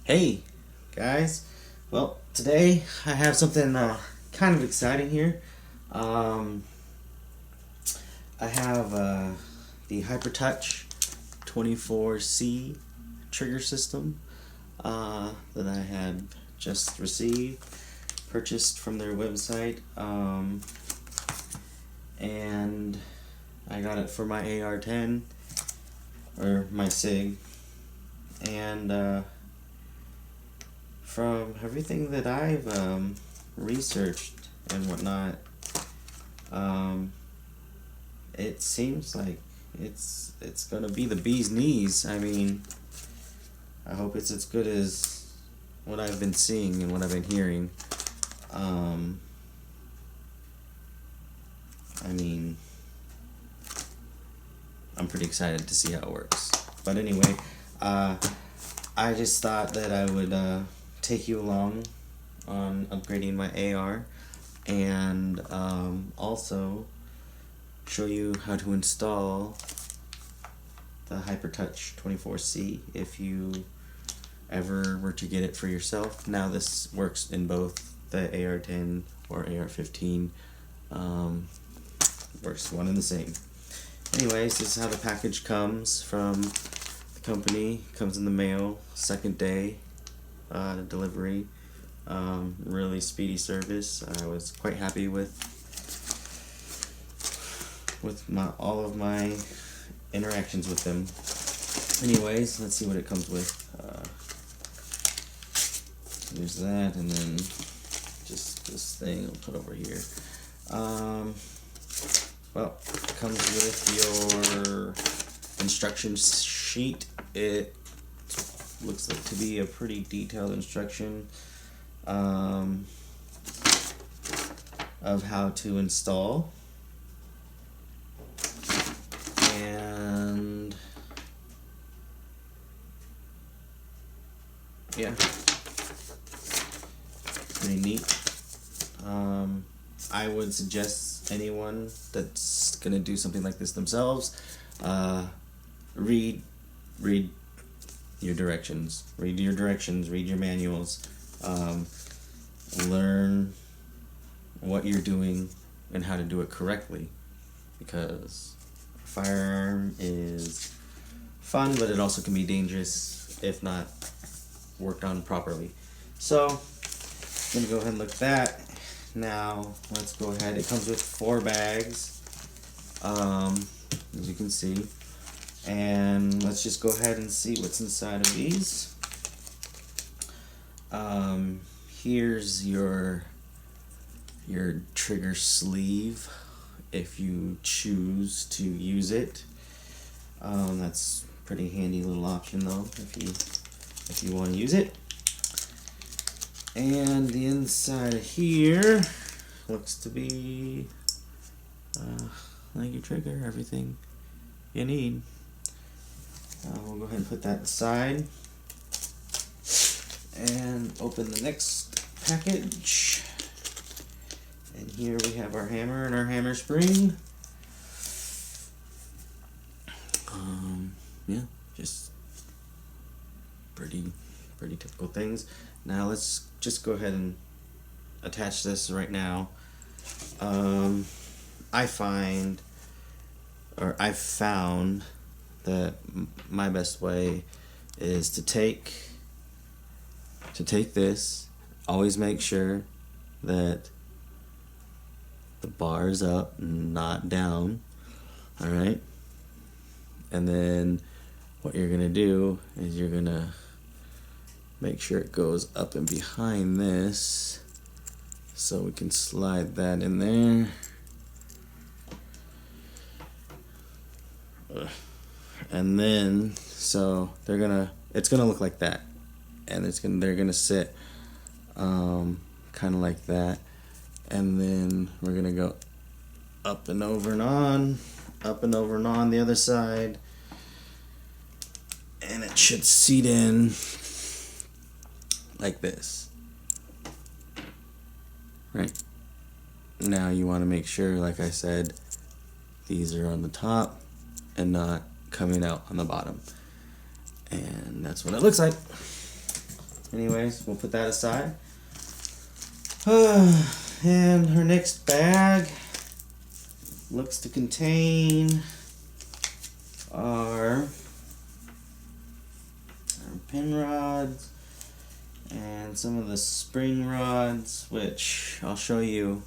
Hey guys, well today I have something kind of exciting here. Um, I have the HyperTouch 24C trigger system that I had just received, purchased from their website, and I got it for my AR-10 or my SIG, and from everything that I've researched and whatnot, it seems like it's gonna be the bee's knees. I mean, I hope it's as good as what I've been seeing and what I've been hearing. I mean, I'm pretty excited to see how it works. But anyway, I just thought that I would take you along on upgrading my AR, and also show you how to install the HyperTouch 24C if you ever were to get it for yourself. Now this works in both the AR-10 or AR-15. Works one and the same. Anyways, this is how the package comes from the company. Comes in the mail, second day delivery. Really speedy service. I was quite happy with all of my interactions with them. Anyways, let's see what it comes with. There's that, and then just this thing I'll put over here. Well, it comes with your instruction sheet. It looks like to be a pretty detailed instruction of how to install, and yeah, pretty neat. I would suggest anyone that's gonna do something like this themselves, read your directions. Read your directions, read your manuals, learn what you're doing and how to do it correctly, because a firearm is fun, but it also can be dangerous if not worked on properly. So I'm gonna go ahead and look at that. Now let's go ahead. It comes with 4 bags, as you can see. And let's just go ahead and see what's inside of these. Here's your trigger sleeve if you choose to use it. That's a pretty handy little option though if you want to use it. And the inside of here looks to be like your trigger, everything you need. We'll go ahead and put that aside and open the next package. And here we have our hammer and our hammer spring. Yeah, just pretty typical things. Now let's just go ahead and attach this right now. I've found that my best way is to take this. Always make sure that the bar is up, not down. All right, and then what you're gonna do is you're gonna make sure it goes up and behind this, so we can slide that in there. And then so it's gonna look like that, and they're gonna sit kind of like that, and then we're gonna go up and over and on the other side, and it should seat in like this. Right now you want to make sure, like I said, these are on the top and not coming out on the bottom, and that's what it looks like. anyways, we'll put that aside. And our next bag looks to contain our pin rods and some of the spring rods, which I'll show you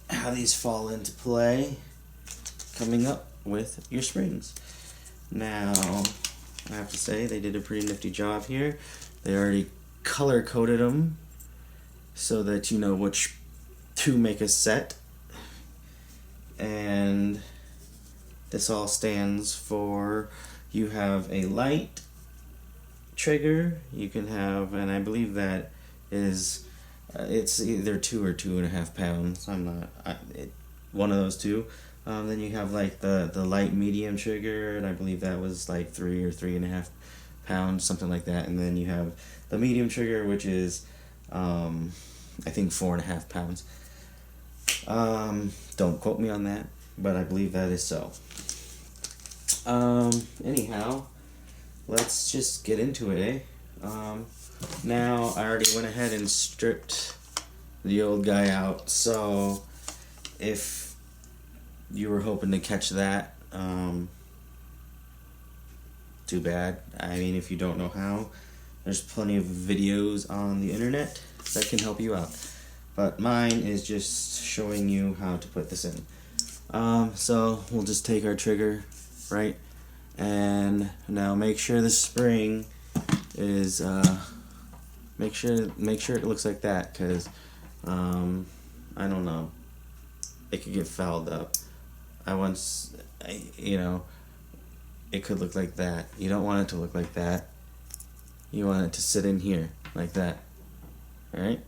how these fall into play coming up with your springs. Now, I have to say they did a pretty nifty job here. They already color coded them so that you know which to make a set, and this all stands for, you have a light trigger, you can have, and I believe that is it's either 2 or 2.5 pounds. One of those two. Then you have like the light medium trigger, and I believe that was like 3 or 3.5 pounds, something like that. And then you have the medium trigger, which is I think 4.5 pounds. Don't quote me on that, but I believe that is so. Anyhow, let's just get into it, Now, I already went ahead and stripped the old guy out, so if you were hoping to catch that, too bad. I mean, if you don't know how, there's plenty of videos on the internet that can help you out. But mine is just showing you how to put this in. So we'll just take our trigger, right? And now make sure the spring is, make sure it looks like that, because, I don't know, it could get fouled up. It could look like that. You don't want it to look like that. You want it to sit in here, like that. Alright?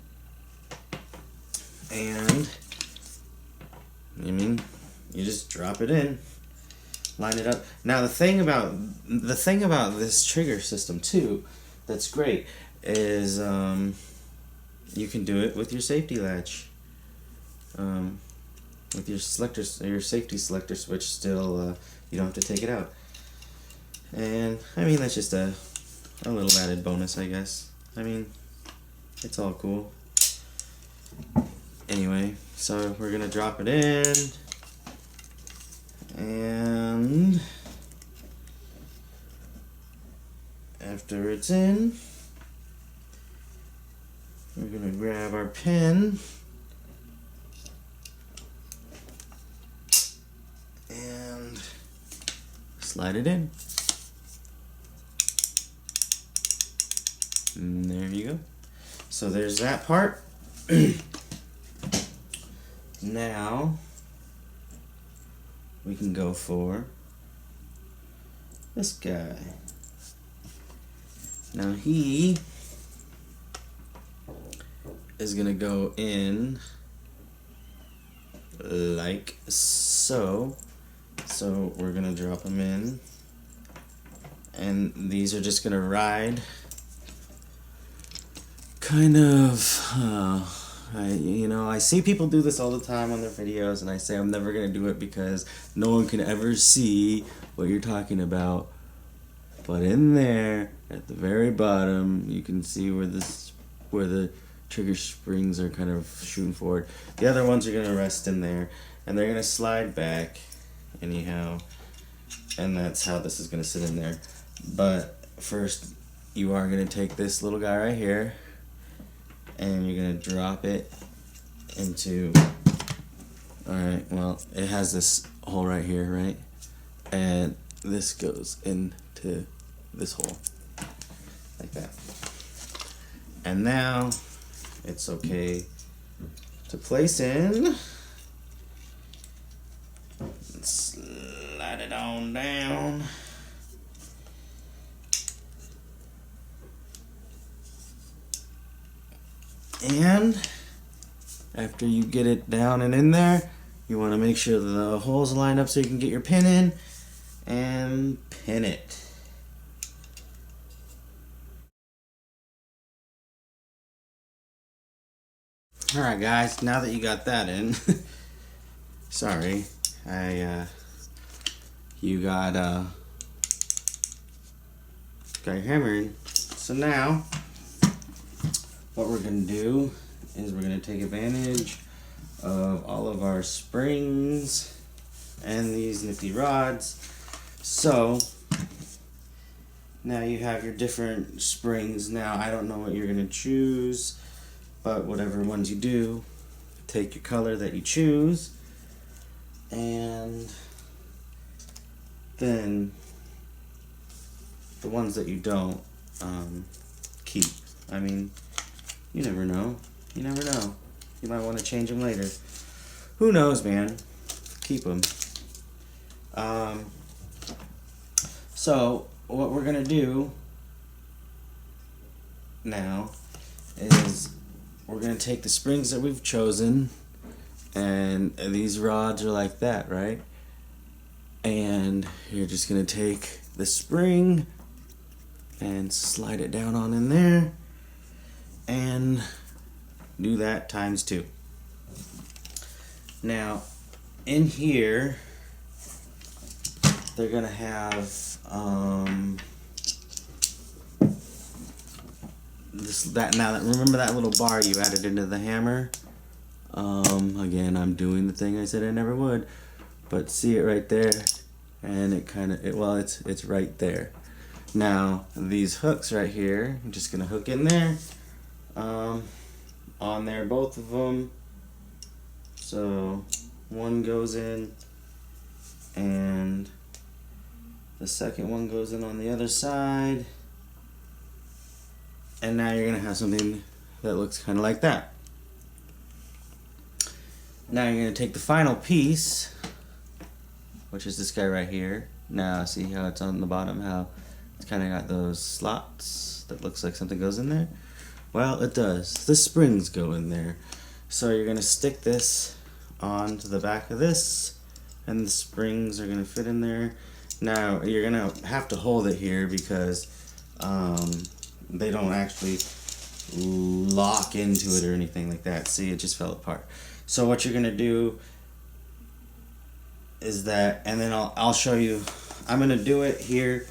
And, you just drop it in. Line it up. Now the thing about this trigger system too, that's great, is you can do it with your safety latch. With your safety selector switch still, you don't have to take it out. And that's just a little added bonus, I guess. It's all cool. Anyway, so we're gonna drop it in, and after it's in, we're gonna grab our pin and slide it in. And there you go. So there's that part. Now we can go for this guy. Now he is gonna go in like so. So we're gonna drop them in, and these are just gonna ride kind of, I see people do this all the time on their videos, and I say I'm never going to do it because no one can ever see what you're talking about. But in there, at the very bottom, you can see where the trigger springs are kind of shooting forward. The other ones are going to rest in there, and they're going to slide back anyhow, and that's how this is going to sit in there. But first, you are going to take this little guy right here, and you're going to drop it into, alright, well, it has this hole right here, right? And this goes into this hole, like that. And now, it's okay to place in. Slide it on down. And after you get it down and in there, you want to make sure the holes line up so you can get your pin in and pin it. Alright guys, now that you got that in, sorry, you got your hammer in. So now, what we're going to do is we're going to take advantage of all of our springs and these nifty rods. So now you have your different springs. Now I don't know what you're going to choose, but whatever ones you do, take your color that you choose, and then the ones that you don't, keep. I mean, you never know. You never know. You might want to change them later. Who knows, man? Keep them. So what we're gonna do now is we're gonna take the springs that we've chosen, and these rods are like that, right? And you're just gonna take the spring and slide it down on in there and do that times 2. That remember that little bar you added into the hammer? Again, I'm doing the thing I said I never would, but see it right there, and it's right there. Now these hooks right here, I'm just gonna hook in there, on there, both of them. So one goes in, and the second one goes in on the other side. And now you're going to have something that looks kind of like that. Now you're going to take the final piece, which is this guy right here. Now see how it's on the bottom, how it's kind of got those slots that looks like something goes in there? Well, it does. The springs go in there. So you're going to stick this onto the back of this, and the springs are going to fit in there. Now you're going to have to hold it here because they don't actually lock into it or anything like that. See, it just fell apart. So what you're gonna do is that, and then I'll show you. I'm gonna do it here.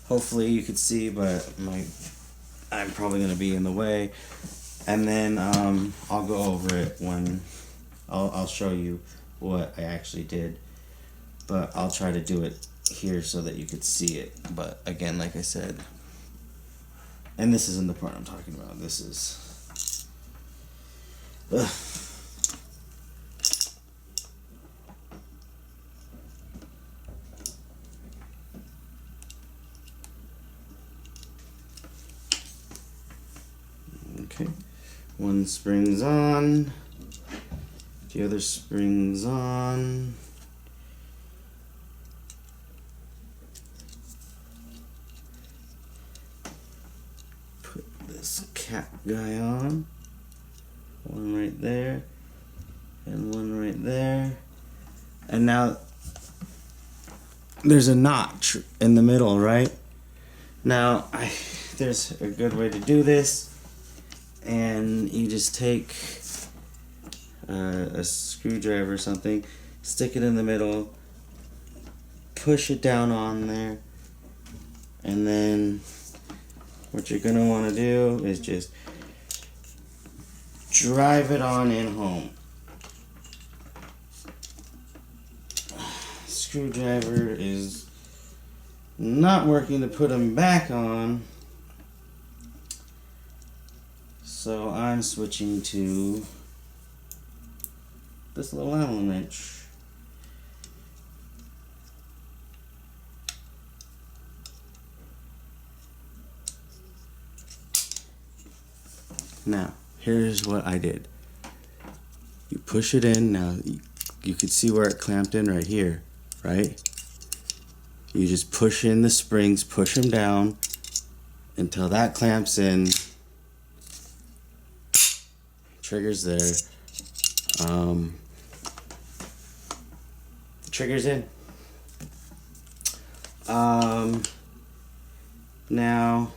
Hopefully you could see, but I'm probably gonna be in the way. And then I'll go over it when I'll show you what I actually did. But I'll try to do it here so that you could see it. But again, like I said. And this isn't the part I'm talking about. This is... Ugh. Okay. One spring's on. The other spring's on. Cap guy on, one right there and one right there, and now there's a notch in the middle, right? Now there's a good way to do this, and you just take a screwdriver or something, stick it in the middle, push it down on there, and then what you're going to want to do is just drive it on in home. Screwdriver is not working to put them back on, so I'm switching to this little Allen wrench. Now, here's what I did. You push it in. Now, you can see where it clamped in right here, right? You just push in the springs, push them down until that clamps in. Trigger's there. Trigger's in. Now,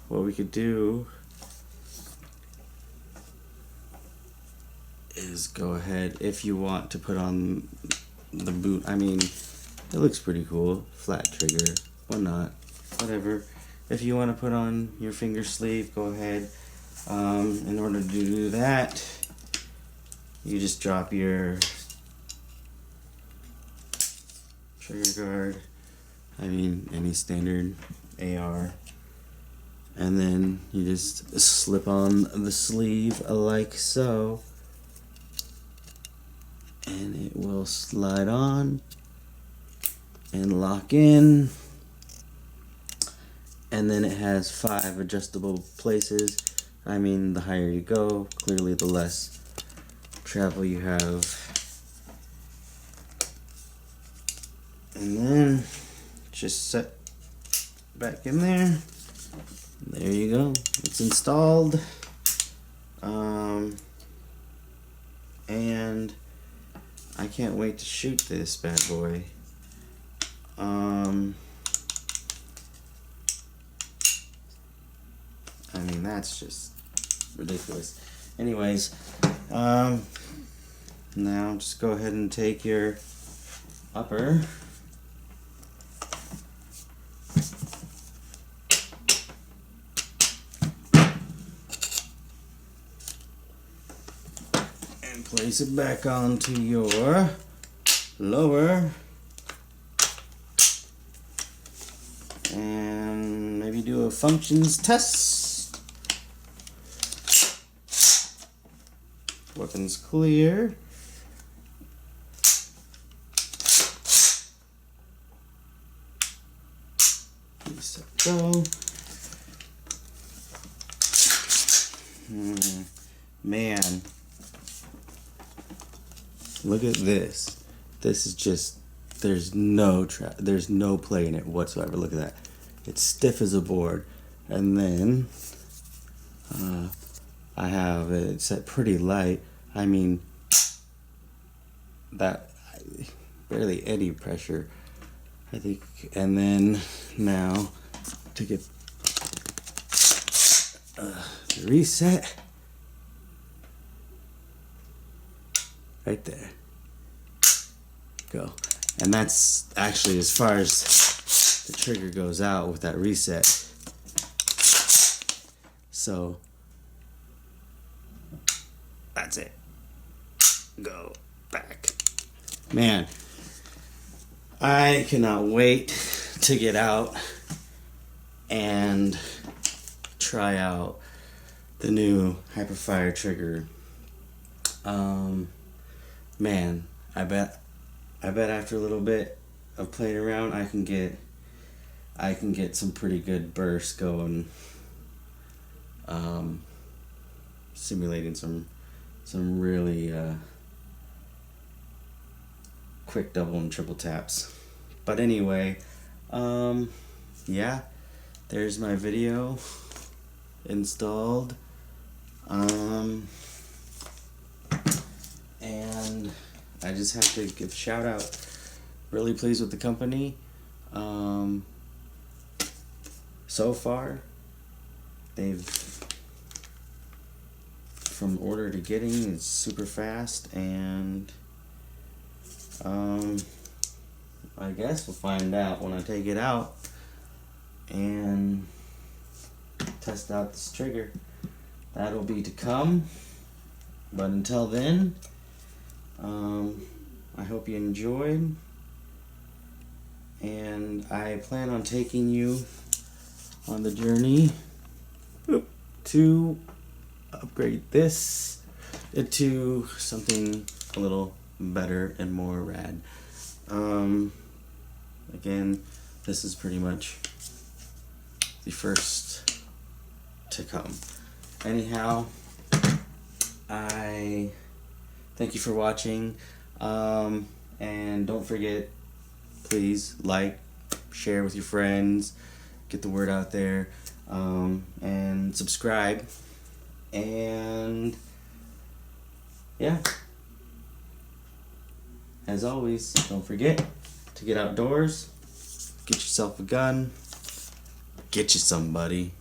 what we could do is go ahead, if you want to put on the boot. I mean, it looks pretty cool. Flat trigger. whatnot, whatever. If you want to put on your finger sleeve, go ahead. In order to do that, you just drop your trigger guard, any standard AR, and then you just slip on the sleeve like so, and it will slide on and lock in. And then it has 5 adjustable places. The higher you go, clearly the less travel you have. And then just set back in there. There you go. It's installed. And I can't wait to shoot this bad boy. That's just ridiculous. Anyways, now just go ahead and take your upper and place it back onto your lower, and maybe do a functions test. Weapons clear. Reset go. Man, look at this. This is just, there's no play in it whatsoever. Look at that. It's stiff as a board. And then I have it set pretty light. That barely any pressure, I think. And then now to get the reset right there. Go. And that's actually as far as the trigger goes out with that reset. So that's it. Go back. Man, I cannot wait to get out and try out the new Hyperfire trigger. Man, I bet after a little bit of playing around, I can get some pretty good bursts going. Simulating some really quick double and triple taps. But anyway, yeah, there's my video installed. And I just have to give a shout out. Really pleased with the company. So far, from order to getting is super fast, and I guess we'll find out when I take it out and test out this trigger. That'll be to come, but until then, I hope you enjoyed, and I plan on taking you on the journey to upgrade this into something a little better and more rad. Again, this is pretty much the first to come. Anyhow, I thank you for watching, and don't forget, please like, share with your friends, get the word out there, and subscribe. And yeah, as always, don't forget to get outdoors, get yourself a gun, get you somebody.